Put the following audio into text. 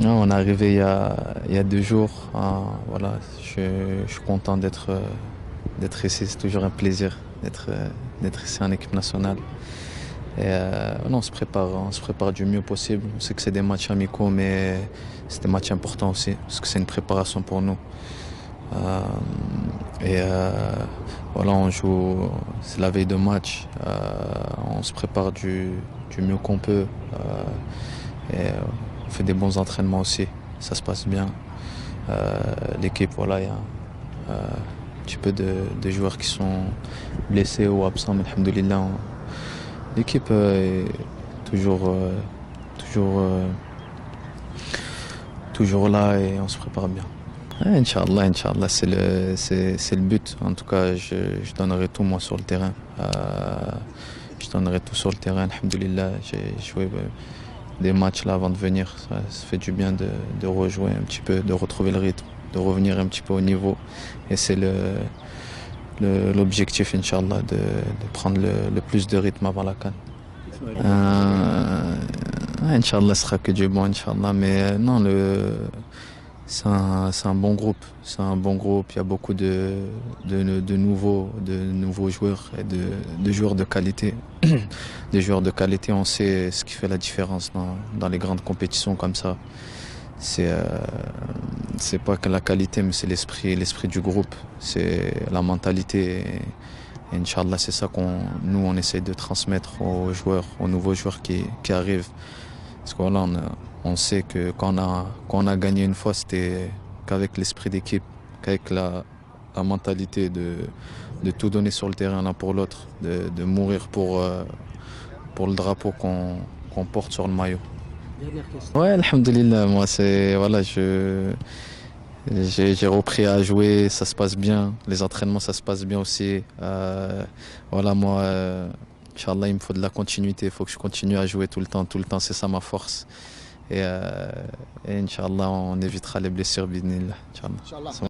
Non, on est arrivé il y a 2 jours. Voilà, je suis content d'être ici. C'est toujours un plaisir d'être ici en équipe nationale. Et non, on se prépare du mieux possible. On sait que c'est des matchs amicaux, mais c'est des matchs importants aussi, parce que c'est une préparation pour nous. Euh, et voilà, on joue, c'est la veille de match. On se prépare du mieux qu'on peut. Et on fait des bons entraînements aussi. Ça se passe bien. L'équipe, voilà, il y a un petit peu de joueurs qui sont blessés ou absents, mais alhamdoulilah, l'équipe est toujours, toujours là et on se prépare bien. Ouais, Inch'Allah, Inch'Allah, c'est le but. En tout cas, je donnerai tout moi sur le terrain. Je donnerai tout sur le terrain, alhamdoulilah. J'ai joué des matchs là avant de venir. Ça fait du bien de rejouer un petit peu, de retrouver le rythme, de revenir un petit peu au niveau. Et c'est l'objectif, Inch'Allah, de prendre le plus de rythme avant la CAN. Inch'Allah, ce sera que du bon, Inch'Allah. Mais non, c'est un bon groupe. C'est un bon groupe. Il y a beaucoup de nouveaux joueurs et de joueurs de qualité. Des joueurs de qualité, on sait ce qui fait la différence dans les grandes compétitions comme ça. C'est euh, c'est pas que la qualité, mais c'est l'esprit du groupe. C'est la mentalité. Et Inch'Allah, c'est ça nous, on essaie de transmettre aux joueurs, aux nouveaux joueurs qui arrivent. Parce que voilà, on sait que quand on a gagné une fois, c'était qu'avec l'esprit d'équipe, qu'avec la mentalité de tout donner sur le terrain l'un pour l'autre, de mourir pour le drapeau qu'on porte sur le maillot. Dernière question. Ouais, alhamdoulilah, moi voilà, j'ai repris à jouer, ça se passe bien. Les entraînements, ça se passe bien aussi. Voilà, moi, Inch'Allah, il me faut de la continuité. Il faut que je continue à jouer tout le temps. Tout le temps, c'est ça ma force. Et Inch'Allah, on évitera les blessures, bidnillah. Inch'Allah. Inch'Allah.